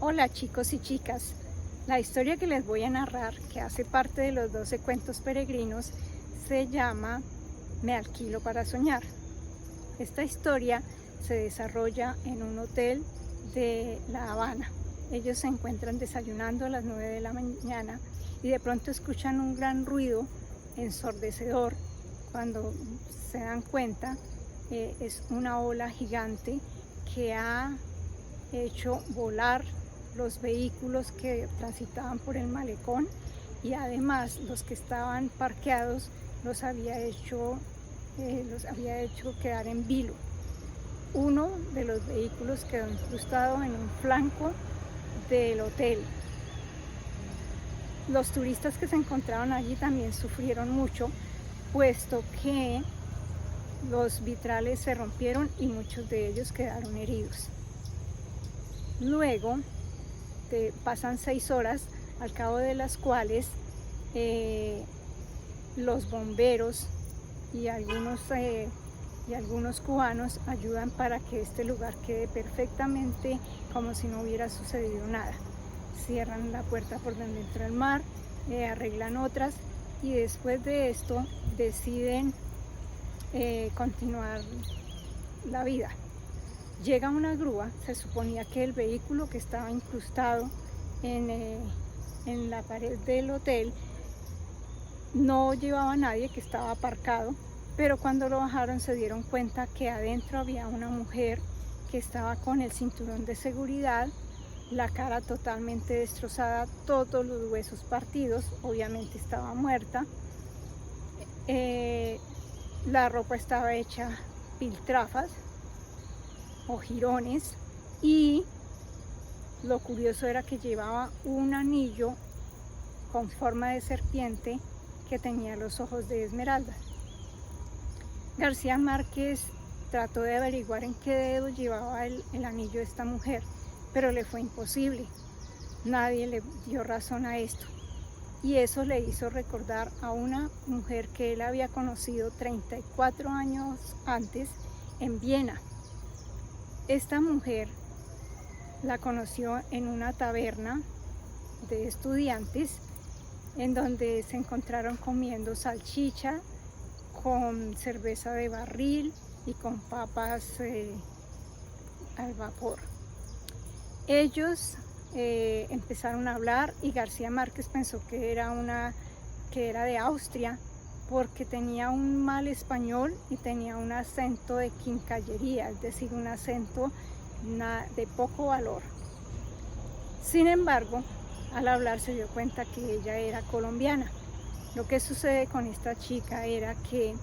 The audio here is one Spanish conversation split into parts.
Hola chicos y chicas, la historia que les voy a narrar, que hace parte de los 12 cuentos peregrinos, se llama Me alquilo para soñar. Esta historia se desarrolla en un hotel de La Habana. Ellos se encuentran desayunando a las 9 de la mañana y de pronto escuchan un gran ruido ensordecedor. Cuando se dan cuenta, es una ola gigante que ha hecho volar los vehículos que transitaban por el malecón y además los que estaban parqueados los había hecho quedar en vilo. Uno de los vehículos quedó incrustado en un flanco del hotel. Los turistas que se encontraban allí también sufrieron mucho, puesto que los vitrales se rompieron y muchos de ellos quedaron heridos. Luego pasan 6 horas, al cabo de las cuales los bomberos y algunos cubanos ayudan para que este lugar quede perfectamente como si no hubiera sucedido nada. Cierran la puerta por donde entra el mar, arreglan otras y después de esto deciden continuar la vida. Llega una grúa. Se suponía que el vehículo que estaba incrustado en la pared del hotel no llevaba a nadie, que estaba aparcado, pero cuando lo bajaron se dieron cuenta que adentro había una mujer que estaba con el cinturón de seguridad, la cara totalmente destrozada, todos los huesos partidos, obviamente estaba muerta. La ropa estaba hecha piltrafas o jirones y lo curioso era que llevaba un anillo con forma de serpiente que tenía los ojos de esmeralda. García Márquez trató de averiguar en qué dedo llevaba el anillo de esta mujer, pero le fue imposible. Nadie le dio razón a esto. Y eso le hizo recordar a una mujer que él había conocido 34 años antes en Viena. Esta mujer la conoció en una taberna de estudiantes en donde se encontraron comiendo salchicha con cerveza de barril y con papas al vapor. Ellos empezaron a hablar y García Márquez pensó que era de Austria, porque tenía un mal español y tenía un acento de quincallería, es decir, un acento de poco valor. Sin embargo, al hablar se dio cuenta que ella era colombiana. Lo que sucede con esta chica era que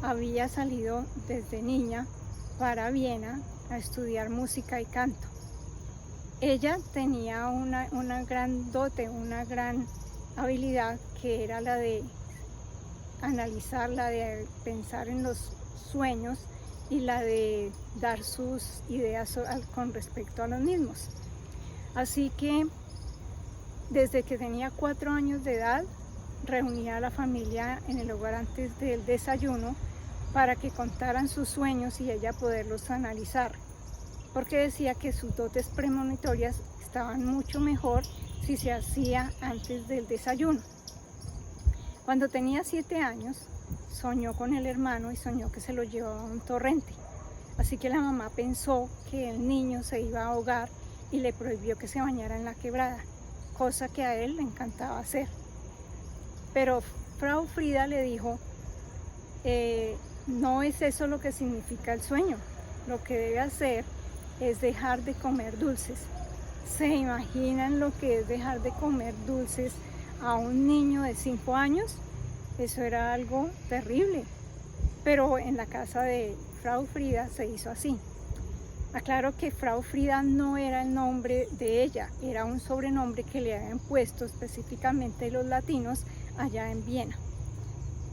había salido desde niña para Viena a estudiar música y canto. Ella tenía una gran dote, una gran habilidad, que era la de analizar, la de pensar en los sueños y la de dar sus ideas con respecto a los mismos. Así que desde que tenía 4 años de edad reunía a la familia en el hogar antes del desayuno para que contaran sus sueños y ella poderlos analizar, porque decía que sus dotes premonitorias estaban mucho mejor si se hacía antes del desayuno. Cuando tenía 7 años, soñó con el hermano y soñó que se lo llevaba a un torrente. Así que la mamá pensó que el niño se iba a ahogar y le prohibió que se bañara en la quebrada, cosa que a él le encantaba hacer. Pero Frau Frida le dijo, no es eso lo que significa el sueño, lo que debe hacer es dejar de comer dulces. ¿Se imaginan lo que es dejar de comer dulces a un niño de 5 años? Eso era algo terrible, pero en la casa de Frau Frida se hizo así. Aclaro que Frau Frida no era el nombre de ella, era un sobrenombre que le habían puesto específicamente los latinos allá en Viena.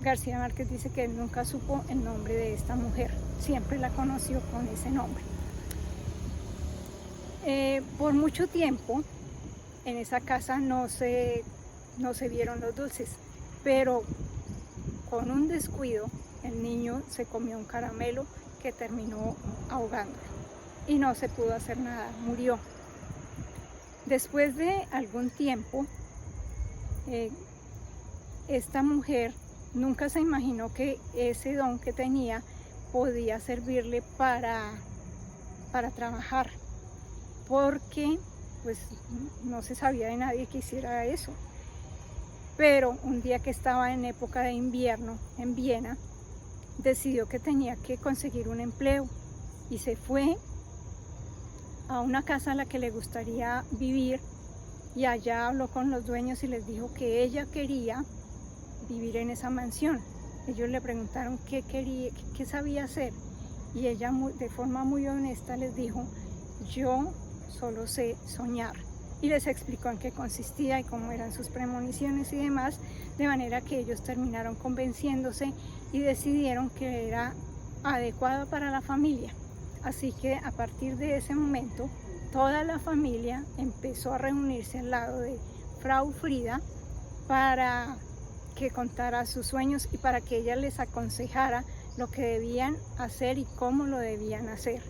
García Márquez dice que él nunca supo el nombre de esta mujer, siempre la conoció con ese nombre. Por mucho tiempo en esa casa no se vieron los dulces, pero con un descuido el niño se comió un caramelo que terminó ahogándolo y no se pudo hacer nada, murió. Después de algún tiempo, esta mujer nunca se imaginó que ese don que tenía podía servirle para trabajar, porque pues no se sabía de nadie que hiciera eso. Pero un día que estaba en época de invierno en Viena, decidió que tenía que conseguir un empleo y se fue a una casa a la que le gustaría vivir, y allá habló con los dueños y les dijo que ella quería vivir en esa mansión. Ellos le preguntaron qué quería, qué sabía hacer, y ella de forma muy honesta les dijo: yo solo sé soñar. Y les explicó en qué consistía y cómo eran sus premoniciones y demás, de manera que ellos terminaron convenciéndose y decidieron que era adecuado para la familia. Así que a partir de ese momento, toda la familia empezó a reunirse al lado de Frau Frida para que contara sus sueños y para que ella les aconsejara lo que debían hacer y cómo lo debían hacer.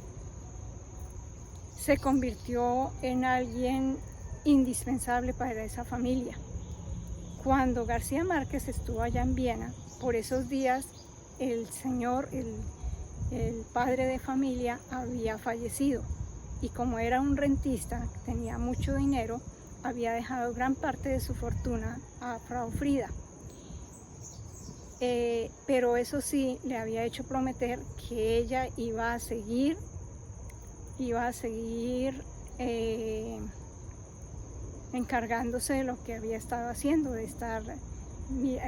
Se convirtió en alguien indispensable para esa familia. Cuando García Márquez estuvo allá en Viena, por esos días el señor, el padre de familia, había fallecido, y como era un rentista, tenía mucho dinero, había dejado gran parte de su fortuna a Frau Frida. Pero eso sí, le había hecho prometer que ella iba a seguir encargándose de lo que había estado haciendo, de estar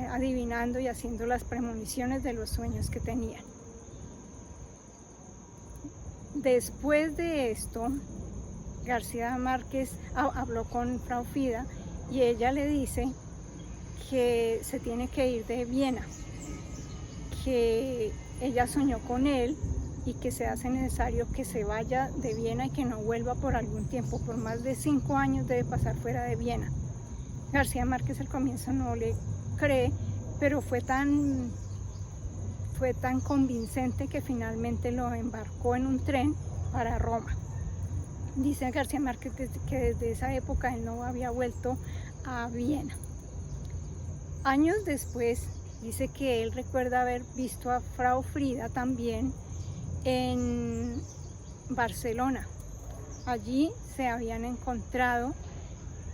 adivinando y haciendo las premoniciones de los sueños que tenían. Después de esto, García Márquez habló con Frau Frida y ella le dice que se tiene que ir de Viena, que ella soñó con él y que se hace necesario que se vaya de Viena y que no vuelva por algún tiempo. Por más de 5 años debe pasar fuera de Viena. García Márquez al comienzo no le cree, pero fue tan convincente que finalmente lo embarcó en un tren para Roma. Dice García Márquez que desde esa época él no había vuelto a Viena. Años después dice que él recuerda haber visto a Frau Frida también en Barcelona. Allí se habían encontrado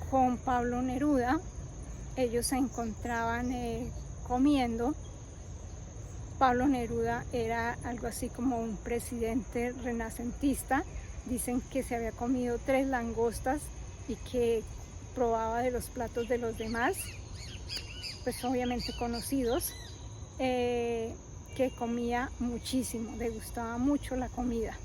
con Pablo Neruda. Ellos se encontraban comiendo. Pablo Neruda era algo así como un presidente renacentista. Dicen que se había comido 3 langostas y que probaba de los platos de los demás, pues obviamente conocidos, que comía muchísimo, le gustaba mucho la comida.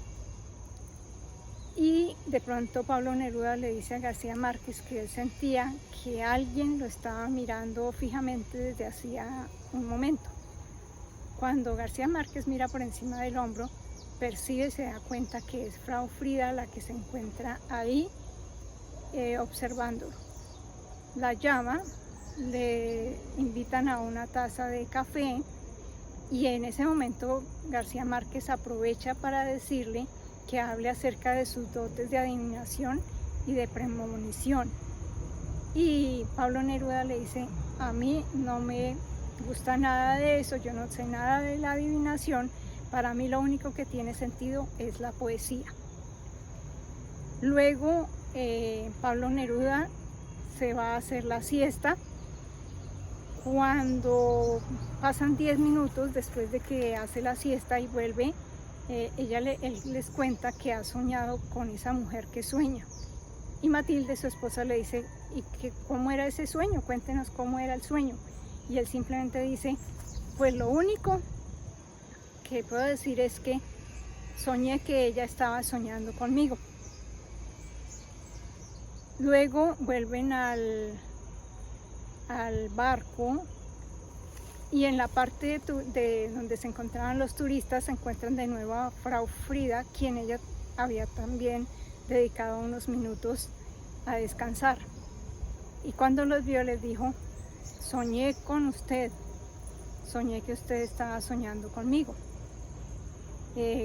Y de pronto Pablo Neruda le dice a García Márquez que él sentía que alguien lo estaba mirando fijamente desde hacía un momento. Cuando García Márquez mira por encima del hombro, percibe, se da cuenta que es Frau Frida la que se encuentra ahí observándolo. La llama, le invitan a una taza de café, y en ese momento García Márquez aprovecha para decirle que hable acerca de sus dotes de adivinación y de premonición. Y Pablo Neruda le dice: a mí no me gusta nada de eso, yo no sé nada de la adivinación, para mí lo único que tiene sentido es la poesía. Luego Pablo Neruda se va a hacer la siesta. Cuando pasan 10 minutos después de que hace la siesta y vuelve, él les cuenta que ha soñado con esa mujer que sueña. Y Matilde, su esposa, le dice: ¿y cómo era ese sueño? Cuéntenos cómo era el sueño. Y él simplemente dice: pues lo único que puedo decir es que soñé que ella estaba soñando conmigo. Luego vuelven al barco, y en la parte de donde se encontraban los turistas se encuentran de nuevo a Frau Frida, quien ella había también dedicado unos minutos a descansar. Y cuando los vio les dijo: soñé con usted, soñé que usted estaba soñando conmigo.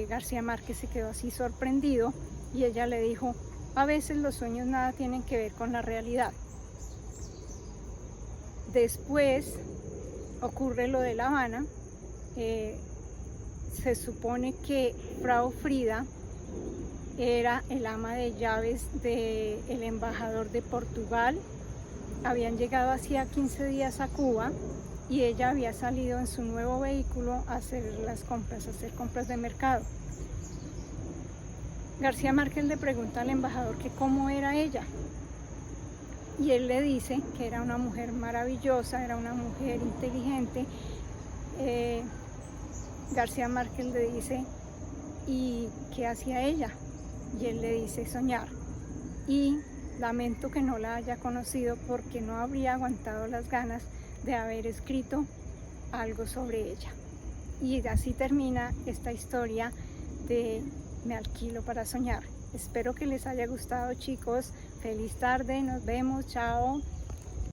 García Márquez se quedó así sorprendido, y ella le dijo: A veces los sueños nada tienen que ver con la realidad. Después ocurre lo de La Habana. Se supone que Frau Frida era el ama de llaves del embajador de Portugal. Habían llegado hacía 15 días a Cuba y ella había salido en su nuevo vehículo a hacer compras de mercado. García Márquez le pregunta al embajador que cómo era ella, y él le dice que era una mujer maravillosa, era una mujer inteligente. García Márquez le dice, ¿y qué hacía ella? Y él le dice, soñar. Y lamento que no la haya conocido porque no habría aguantado las ganas de haber escrito algo sobre ella. Y así termina esta historia de Me alquilo para soñar. Espero que les haya gustado, chicos. Feliz tarde, nos vemos, chao.